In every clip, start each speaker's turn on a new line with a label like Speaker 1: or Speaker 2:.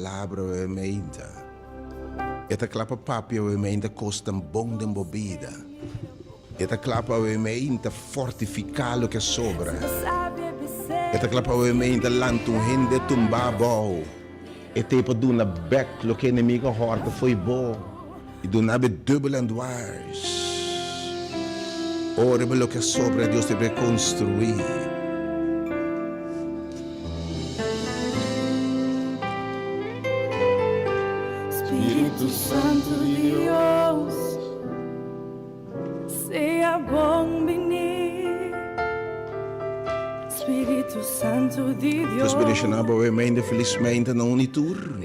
Speaker 1: palavra realmente. Esta clapa papia realmente costa bom de bebida. Esta clapa realmente fortificar o que sobra. Esta clapa realmente lança rende tumbar bom. E tempo de uma back lo que o inimigo horta foi bom. E do nada dubbel and wires. Ora lo que sobra Deus deve construir.
Speaker 2: Espírito Santo de Deus, seja bom venir. Espírito Santo de Deus.
Speaker 1: Deus bendicionava o emenda felizmente na Unitur.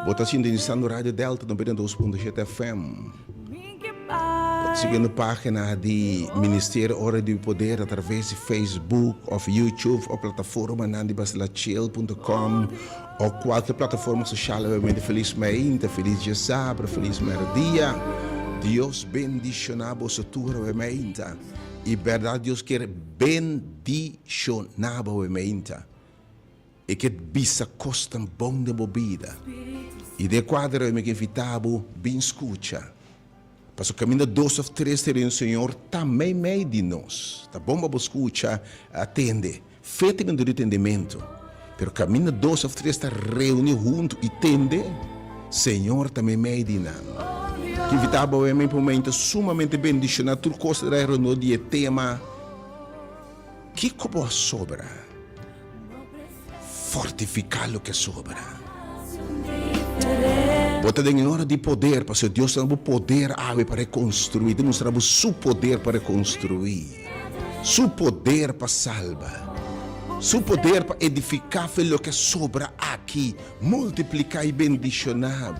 Speaker 1: Bota sintonizando Rádio Delta no 92.7 FM. Seguindo a página de Ministério Hora do Poder através de Facebook ou YouTube ou plataforma nandibasilachel.com ou qualquer plataforma social. Realmente felizmente, feliz dia sábado, feliz dia. Deus bendicionar você tudo realmente. E verdade Deus quer bendicionar realmente. E que bisa costa bom de bebida. E de quadro me invitavo bem escuta. Para o caminho 2 ou 3 terem o Senhor também meio de nós. Tá bom para escutar, atende. Feita com o entendimento. Pero o caminho 2 ou 3 está reunido junto e tende. Senhor também meio de nós. Que invitava o momento sumamente bendicionado. Tudo coisa da reunião de tema. Que como sobra? Fortificar o que sobra. Bota em hora de poder, porque Deus tem o poder para reconstruir, demonstrar o seu poder para reconstruir, seu poder para salvar, seu poder para edificar o que sobra aqui, multiplicar e bendicionar,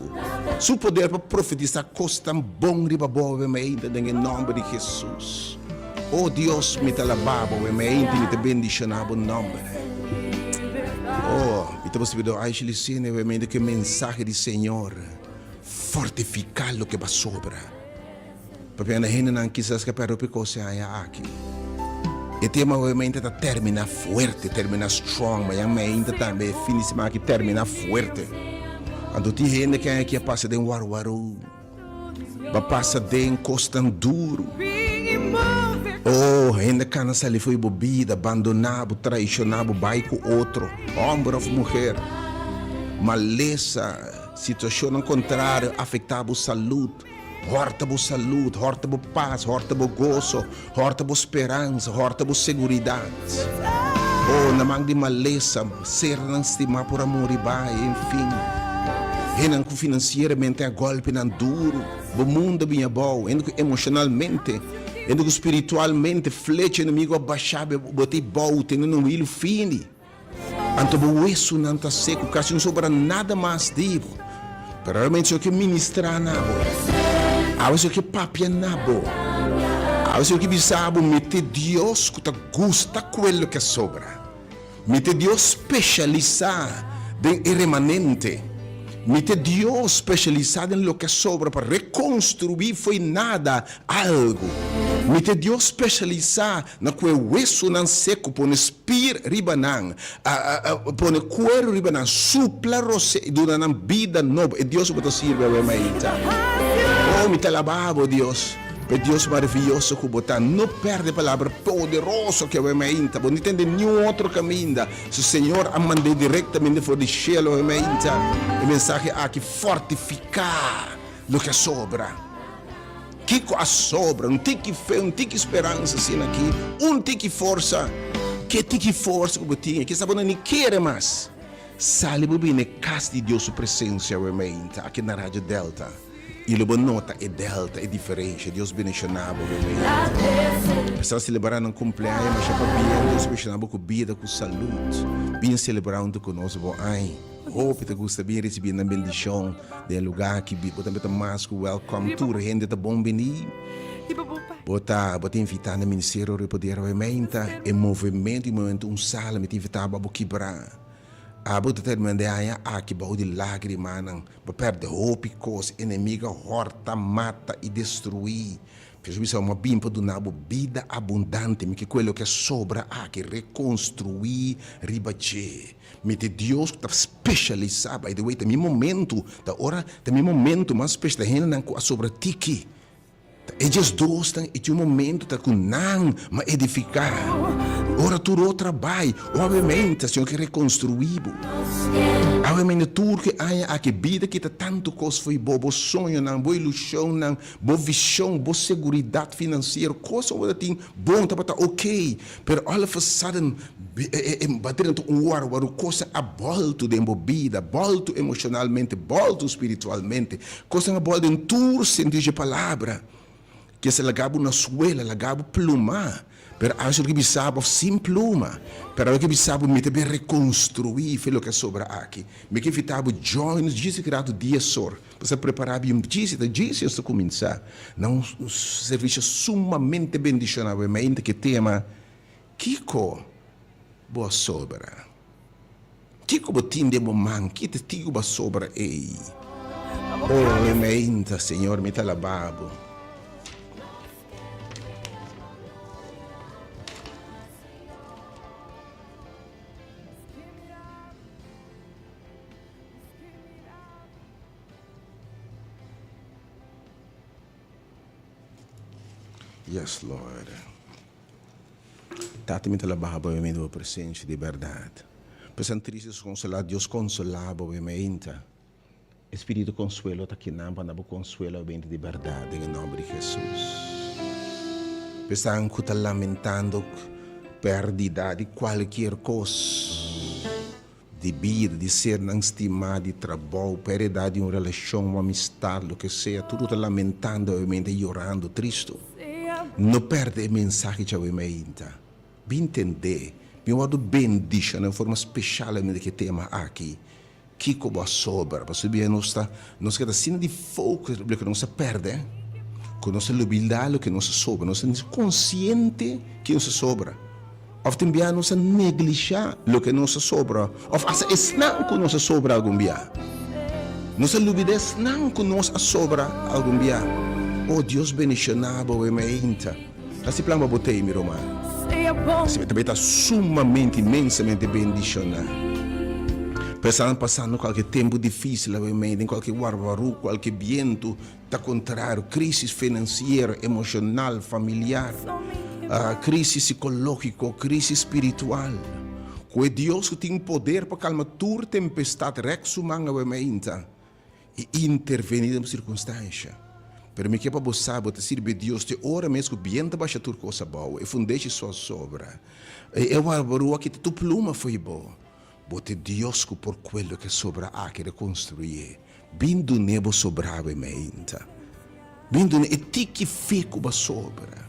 Speaker 1: seu poder para profetizar coisas tão bom e boas em nome de Jesus. Oh Deus, me te alabava, me te bendicionar o nome. Oh, então você pediu a Elisine, realmente que mensagem do Senhor fortificar o que vai sobra. Porque a gente não quisesse que para o se há aqui. E tema realmente está terminar forte, terminar strong, mas a mente também finissima que terminar forte. Quando tem gente que aqui passa de waru, vai passar de costan duro. Oh, ainda cansa ali foi bebida, abandonado, traicionado, vai com outro, homem ou mulher. Maleza, situação contrária, afetava a saúde, horta a saúde, horta a paz, horta a gozo, horta a esperança, horta a segurança. Oh, na mão de maleza, ser não estimar por amor e vai, enfim. Renan financeiramente a golpe não duro, o mundo bem bom, emocionalmente. E espiritualmente, flecha inimigo abaixava, botei volta, não will fini. Anto o isso não está seco, quase não sobra nada mais divo. Pero realmente o que ministrar na boa. A o que papia na boa. A o que bisabo mete Deus que gusta aquilo que sobra. Mete Deus especializar em remanente. Mete Deus especializado em lo que sobra para reconstruir foi nada, algo. Mete Deus especializado na que o isso não seco, põe espir ribanan, põe cuero ribanan, supla rose e dura na vida nova. E Deus pode servir a meita. Oh, me alabavo Deus. É Deus maravilhoso que botar, não perde a palavra poderoso que é meita, não entende nenhum outro caminho. Se o Senhor a mandou diretamente fora do cielo, é meita. A mensagem aqui fortificar o que sobra. Que a sobra, não tem que fé, não tem que esperança assim aqui, não tem que força, que tem que força que tinha, que sabe não quer mais. Sale bem casa de Deus sua presença, é meita, aqui na Rádio Delta. E a nota é delta, é diferente. Deus bendicionava. Estava celebrando um cumpleaños, mas já para Deus bendicionava com vida, com saúde. Bem celebrando conosco. Ai, hope que gosta de receber a bendição do lugar que também está mais que welcome. Tudo gente está bom venir. Bota invitar no Ministério do Poder realmente e movimento sala me invitar para quebrar. A bota termina aqui baú de lágrimas, para perder hope, coisa inimiga horta, mata e destruir. Fez uma bimpa do nabo vida abundante, me que quello que sobra aqui reconstruir ribache. Me te Deus que está especializado, by the way, tem momento, da hora, tem momento mais especial, ainda não sobra tiki. E just dois tang e um momento tá com não ma edificar. Ora tu trabalho, obviamente, senhor que reconstruir. Obviamente tu que há aqui vida que tá tanto coisa foi bobo sonho não, boa ilusão não, boa visão, boa segurança financeira, coisa que tem bom tá ok, pero all of a sudden bater um war coisa a volta de embobida, volta emocionalmente, volta espiritualmente, coisa a volta em tur sentido de palavra. Que se lagabo na suela, lagabo pluma, pero acho que bisabo sem pluma, pero que bisabo me também reconstruir, foi o que sobra aqui. Me que fitabo joins, disse que rato dia sor, você preparava disse antes de começar, não um serviço sumamente bendicionável, mas que tema, Kiko, boa sobra, Kiko botin de momang, que te tigo boa sobra ei, oh, meinta, Senhor, me talababo. Yes, Lord. Tati me trabalha obviamente o presente de verdade. Pensando tristes consolado, Deus consolava obviamente. Espírito consuelo tá aqui não, para consuelo obviamente de verdade em nome de Jesus. Pensando que está lamentando perdida de qualquer coisa. De vida, de ser não estimado, de trabalho, perda de uma relação, uma amistade, o que seja, tudo está lamentando obviamente, chorando, triste. Não perde a mensagem que eu emita. Bem entender. Eu vou bendição de forma especial que tema aqui. Que como sobra. Para subir não está assim de foco que não se perde. Que não se humildade que não se sobra. Não se consciente que não se sobra. Ou também não se negligencia o que não se sobra. Ou essa não que não se sobra algum dia. Não se lubides não que não se sobra algum dia. Oh Deus bendicionado, ementa. Assim plano botei, meu irmão. Assim também está sumamente, imensamente bendicionado. Passando qualquer tempo difícil, em qualquer warwaru, qualquer viento, está contrário, crise financeira, emocional, familiar, crise psicológica, crise espiritual. Que Deus que tem poder para calmar toda tempestade, rexumanga, ementa, e intervenir na circunstância. Pero me que para você saber sirve Deus te ora mesmo que bem baixa tur coisa boa e fundeche sua sobra. Eu arboru que tu pluma foi boa. Bote Deus que por quello que sobra a que reconstruir. Bindo nebo sobrava e meinta. Bindo ne ti que fico ba sobra.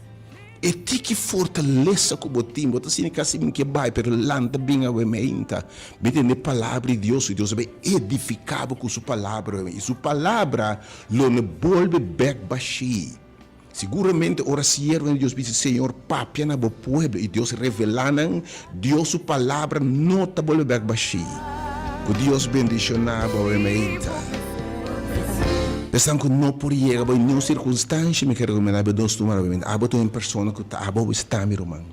Speaker 1: E ti que fortaleza que botim, bota assim que assim que vai per lanta binga e meinta. Bindo ne palavra de Deus, Deus vai edificado com sua palavra e sua palavra lo ne volve back baixi. Seguramente ora siervo de Deus dice Senhor papia na bo pueblo e Deus revelando Deus sua palavra não ta volve back baixi. Que Deus bendicionava e meinta. Pensando que não podia chegar em nenhuma circunstância, me quero recomendar a Deus tomar obviamente. Abo tu em pessoa que tá abo está meu irmão.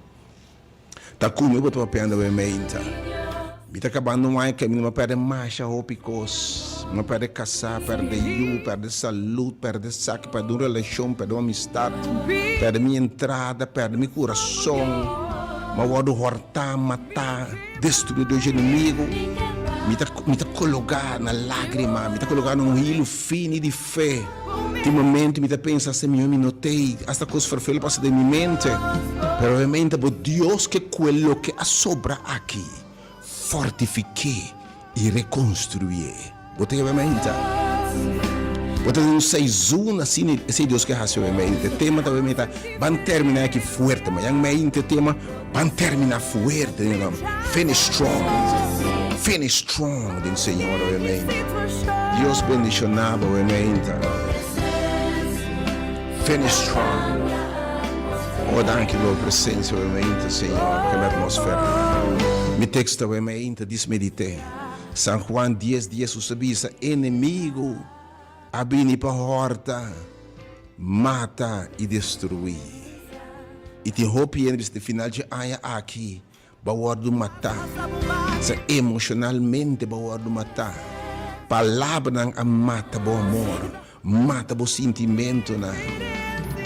Speaker 1: Tá como eu boto papel obviamente. Bita acabando mais que não perde marcha ou picos, não perde caçar, perde you, perde saúde, perde saque, perde uma relação, perde uma amistade, perde minha entrada, perde meu coração. Mas vou hortar, matar, destruir os inimigos. Me tá colocar na lágrima, me tá colocar num rio fino de fé. De momento me tá pensando se eu me notei, esta coisa farfela passa de minha mente. Pero obviamente, Deus que quello que sobra aqui, fortifique e reconstruir. Botei obviamente. Botei um seizuna assim, esse Deus que hace obviamente. Tema obviamente, van terminar aqui forte, mas yang mente tema, van terminar forte, finish strong. Finish strong, din Senhor, obviamente. Deus bendicionado, obviamente. Finish strong. Oh, danke pela presença, obviamente, Senhor, pela atmosfera. Mi texto, obviamente, diz medite. San Juan 10, 10, o sabia, inimigo, abini para a horta, mata e destruir. E te roupa no final de ano aqui, bawardo matar. Se emocionalmente bawardo matar. Palavra nang mata bo amor, mata bo sentimento na.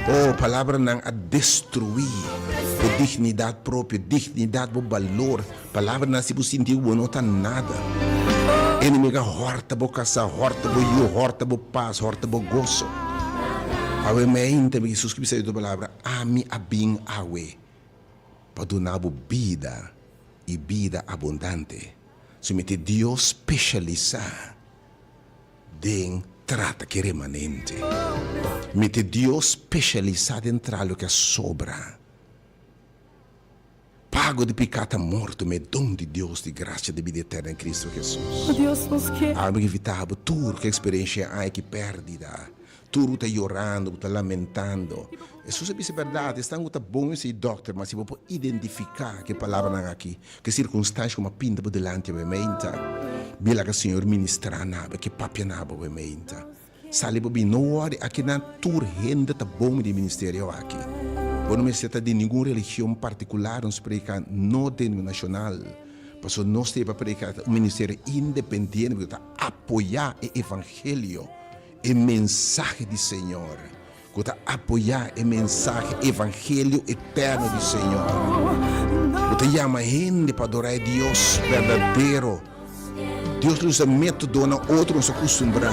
Speaker 1: Oh, palavra nang a destruir bo dignidade própria, dignidade bo valor. Palavra nang se bo sentir bo não tá nada. Inimiga horta bo casa, horta bo you, horta bo paz, horta bo gozo. Awe mente me Jesus que me da palavra, ami abing awe. Para bo vida e vida abundante. Somente Deus especializar den trata que remanente. Mete Deus especializado em tralo que sobra. Pago de pecado morto, me dom de Deus de graça de vida eterna em Cristo Jesus.
Speaker 2: Deus nos quer.
Speaker 1: Algo evitável, tudo que experiência há que perdida. Tudo está chorando, está lamentando. Isso é verdade, está muito bom esse doutor, mas se você identificar que palavra não aqui, que circunstância como pinta por delante da mente, bila que o Senhor ministrar nada, que papia nada da mente. Sali por não hora aqui na tur renda tá bom de ministério aqui. Não me seta de nenhuma religião particular, nos preca não denominacional. Porque nós temos para precar um ministério independente para apoiar o evangelho. E mensagem do Senhor, que está apoiar a mensagem, evangelho eterno do Senhor. Que te chama gente para adorar a Deus verdadeiro. Deus nos método na outro nos acostumbrar,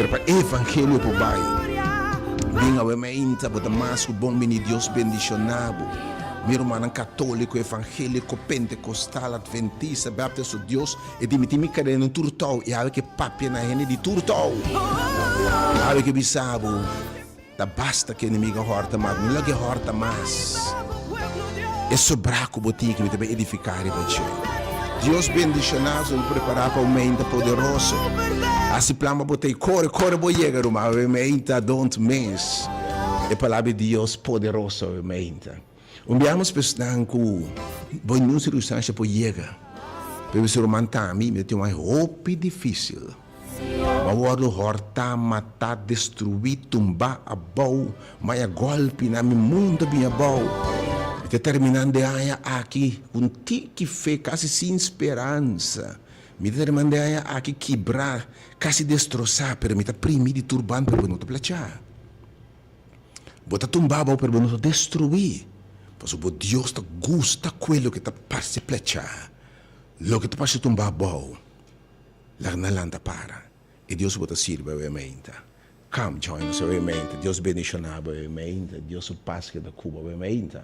Speaker 1: para evangelho para o bairro. Bem ao mente, para mais o bom menino Deus bendicionado. Meu irmão católico, evangélico, pentecostal, adventista, baptista, Deus, e de me querendo turtão, e há que papia na rede de turtão. Há que bisabo, da basta que inimigo horta, mas não é que horta mais. É sobraco botinho que me deve edificar e bater. Deus bendicionado, nos preparar para o mente poderoso. Assim plama botei, corre, vou chegar, mas o mente don't miss. É a palavra de Deus poderoso, o mente. Umbiamos pessoas que vão numa circunstância para chegar. Para ser romantami, me tem uma roupa difícil. Mas o outro horta, matar, destruir, tumbar, abau, mas a golpe na minha mundo bem abau. E terminando de aí aqui, com tique fé, quase sem esperança. Me terminando de aí aqui quebrar, quase destroçar, para me primir de turbante para não te plachar. Bota tumbar, para não destruir. Mas o Deus te gusta aquilo que te passa plechar. Lo que te passa tumbar bom. Lá na landa para. E Deus bota sirva obviamente. Come join us obviamente. Deus bendicionava obviamente. Deus o paz que da Cuba obviamente.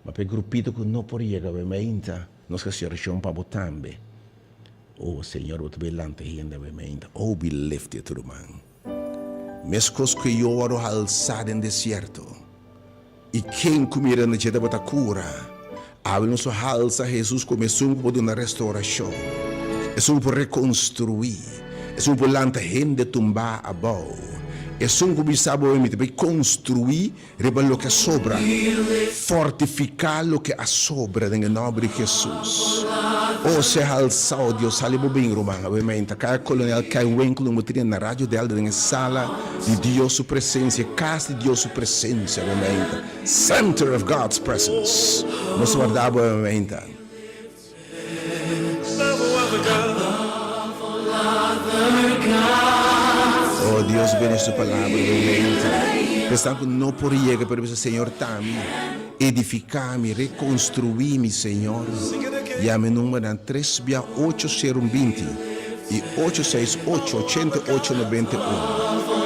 Speaker 1: Mas per grupito que não por chegar obviamente. Nós que se região para botambe. Oh Senhor, o te belante ainda obviamente. Oh be lifted to the man. Mescos que eu oro alçado em deserto. E quem comerá na dia da cura, abre nosso alça, Jesus começou por uma restauração, é um por reconstruir, é um por lançar gente tumbar a boa, é um por saber construir, revelar o que sobra, fortificar o que sobra em nome de Jesus. O se alçou Deus, sale bem romano, obviamente, cada colonial cai um vínculo muito na rádio dela, na sala de Deus sua presença, casa de Deus sua presença, obviamente, center of God's presence. Nós guardamos, obviamente. Oh Deus, bendice sua palavra, obviamente. Pensando que não por chegar, pero o Senhor está-me, edificar-me, reconstruir-me, Senhor. E a meu número é 38020 e 868-8891.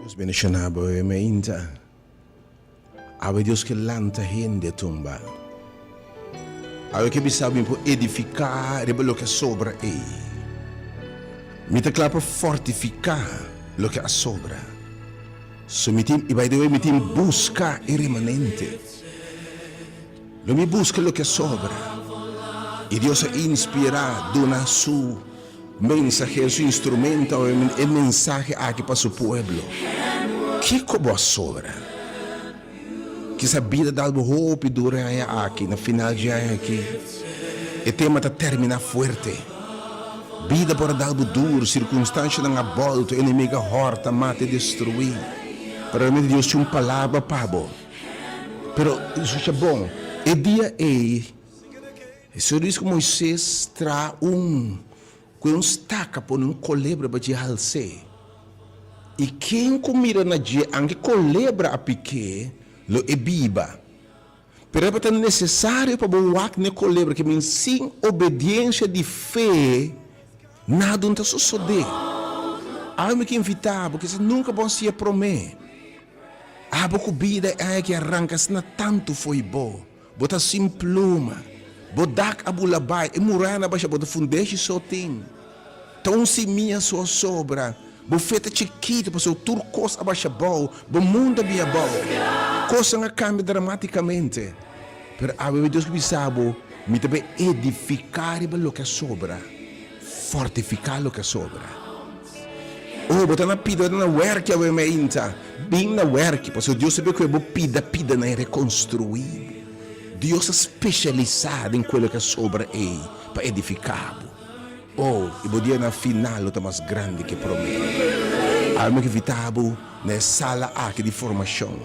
Speaker 1: Deus mencionava ainda. Ave Deus que lanta rende tumba. Ave que sabe por edificar o que sobra aí. Me te claro para fortificar o que sobra. So e vai de me busca o remanente. Lo me busca o que sobra. E Deus inspira dona su mensaje, su instrumento, o mensaje aqui para su pueblo. Que como sobra? Que essa vida dá algo hope dura aqui, no final de aqui. E tema tá termina forte. Vida por dar algo duro, circunstância na volta, inimiga horta, mata e destruir. Para mim Deus tinha uma palavra para pero isso é bom. E dia o Senhor diz que Moisés traz com estaca por colebra para te alcer. E quem comira na dia, anche colebra a pique, lo ebiba. Pero é necessário para boar ne colebra que me sem obediência de fé, nada não sucede. Algo que invitar, porque você nunca pode se prometer. A boca vida é que arranca, se não tanto foi bom. Bota sem pluma. Bodak abulabai, e murana baixa, bota fundeixe só tem. Então se minha sua sobra. Bufeta chiquita, para o turcos abaixa bom, o mundo bia bom. Coisa não cambia dramaticamente. Pero a Deus que sabe, me também edificar o que sobra. Fortificar o que sobra. Oh, botar na pida, na work, a me inta. Bem na work, porque Deus sabe que eu pida na reconstruir. Deus é especializado em aquilo que sobra aí, para edificar. Oh, e o dia na final é mais grande que promete. Algo que vitabo na sala aqui de formação.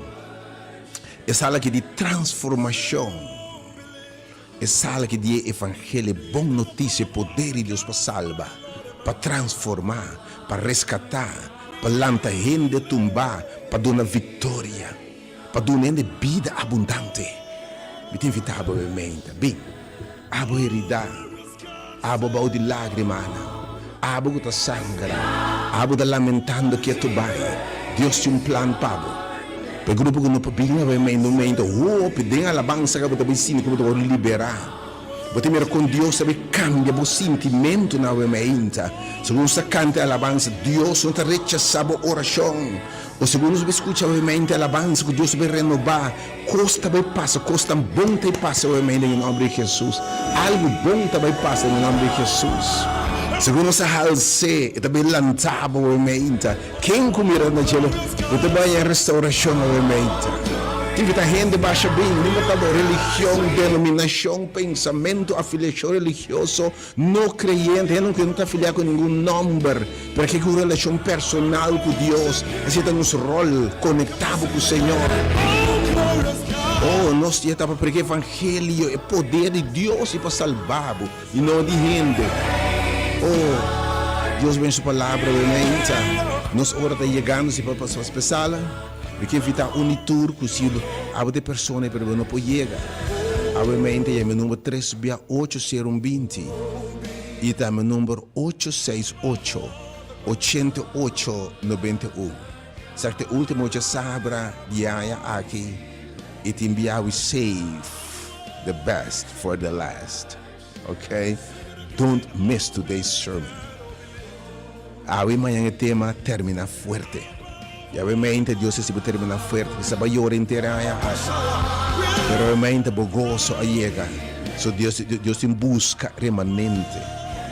Speaker 1: É sala aqui de transformação. É sala que de evangelho, boa notícia, poder de Deus para salvar, para transformar, para resgatar, para lançar gente tumbar, para dar vitória, para dar vida abundante. Me tem vitabo bem, abo herida, abo bau de lágrima, abo que sangra, abo da lamentando que tu vai. Deus tem plano para o grupo que não pode vir no momento, pedir alabança que você vai sim, que você vai liberar. Você mira com Deus, sabe, cambia o sentimento na momento. Se você canta alabança, Deus não te rechaça a oração. Ou se você escuta a alabança, que Deus vai renovar. Costa vai passar, costa bom te passa em nome de Jesus. Algo bom também passa em nome de Jesus. Segundo sa halse, também lantava o momento. Quem comerá na gelo, você vai em restauração o momento. Invita gente baixa bem, limitado religião, denominação, pensamento, afiliação religioso, não creyente, não que não está afiliado com nenhum número, para que uma relação personal com Deus, assim tem nosso rol conectado com o Senhor. Oh, nós já estamos porque o evangelho é poder de Deus e para salvar, e não de gente. Oh, Deus vem sua palavra, amém. Nós hora está chegando, se para passar a sala. Porque evitar unitur cosido a de pessoas para não poder chegar. Obviamente é meu número 3680120 e também meu número 868 8891. Certo, último já sabra diária aqui e te enviar we save the best for the last. Okay? Don't miss today's sermon. Amanhã o tema termina fuerte. E obviamente Deus se termina forte, se vai orar inteira pero obviamente o gozo chega. So Deus em busca remanente,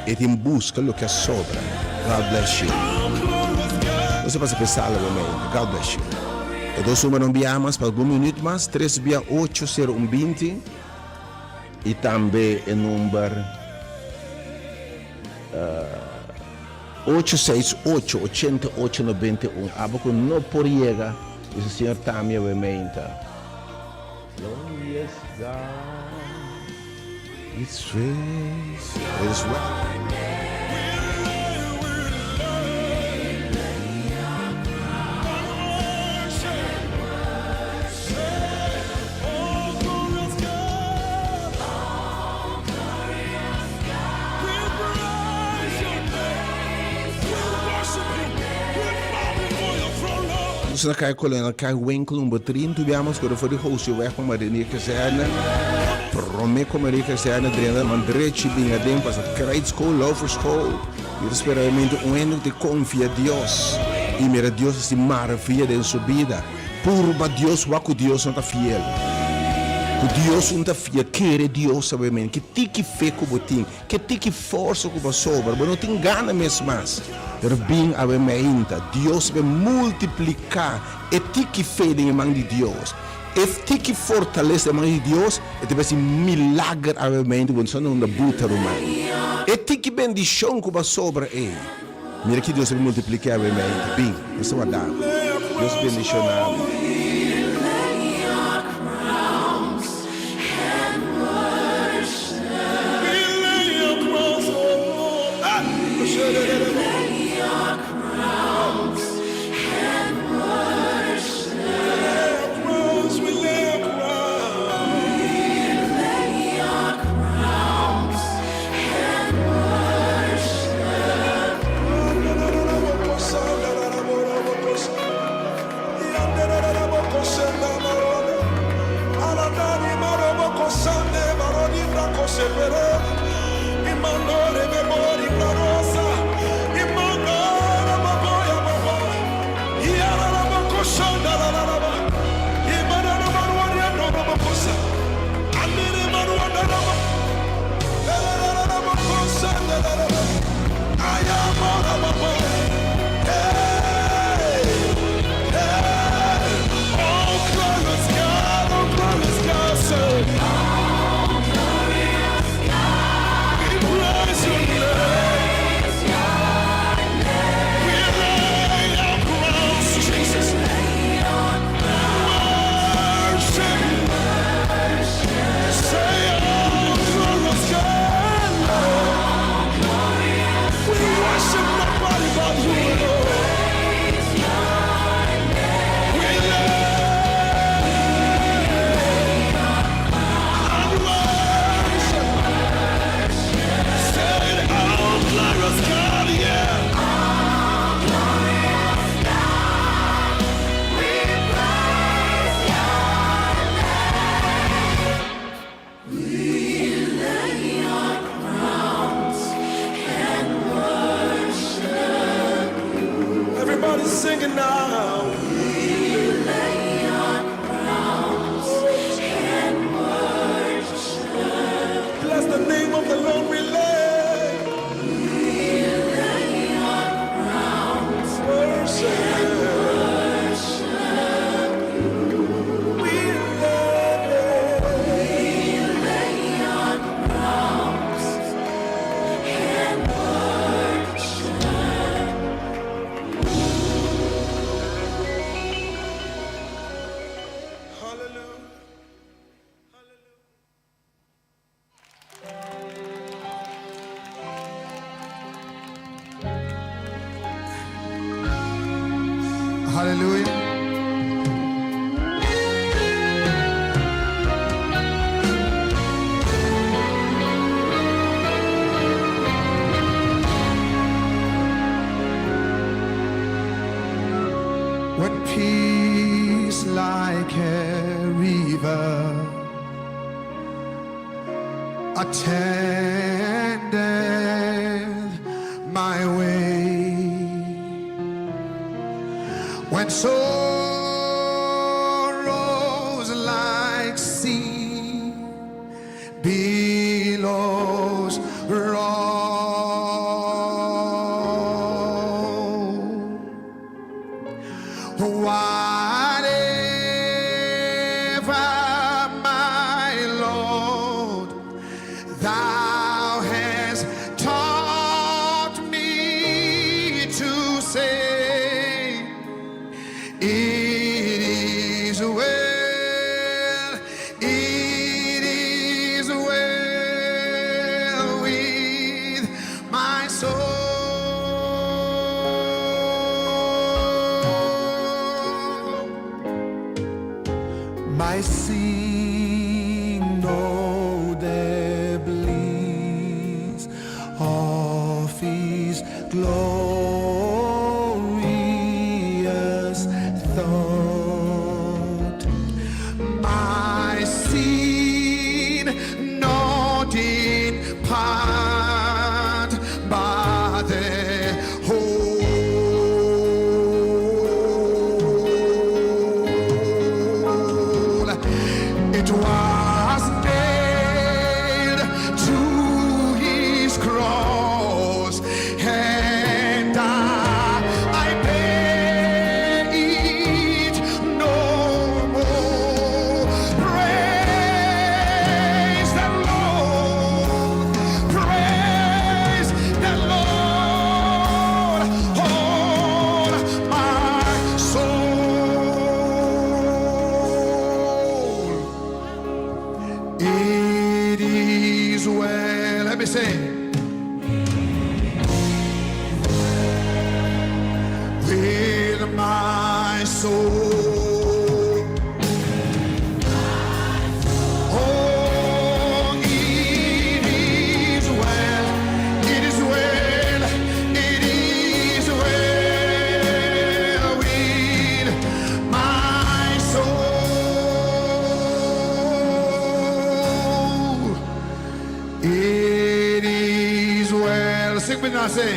Speaker 1: e em busca o que sobra. God bless you. Você pode pensar obviamente. God bless you. E dois números enviamos para algum minuto mais, 3680120 e também o número 868-8891. Abaco não por llegar. E o Senhor também obviamente. Glorious God, His face is right. Vamos na kai colena kai winkel um batrin tu viamos quando foi de host vai com marinha que serna prome com marinha que serna drena mandrechi binga dem para grade school love school eu espero realmente ano de confia Deus e mira Deus se maravilha de sua vida purba Deus waku Deus não tá fiel o Deus não tá fiel querer Deus sabe men que tiki fé com botin que tiki força com sobra mas não tem gana mesmo mais bem a inta Deus vai multiplicar e tiki fé em mão de Deus e tiki fortaleza em mão de Deus e vai ser milagre a mente quando só não da buta romana e tiki bendição com sobra mira que Deus vai multiplicar a mente bem isso vai dar Deus bendicionado
Speaker 3: Singing now. We lay our crowns and worship. Bless the name of the Lord. We lay. We lay our crowns. Worship. We lay our crowns and worship.
Speaker 4: Hallelujah. When peace like a river attended my way, when sorrows like sea billows roll, whatever my Lord thou hast taught me to say, it is well, it is well with my soul. My sin, know the bliss of His glorious thought my sin not in part, but the whole. It was nailed to his cross, and I bear it no more. Praise the Lord, praise the Lord, all my soul. It is well. Let me say. With my soul. Oh, it is well, it is well, it is well with my soul. It is well. Sing with me now, say.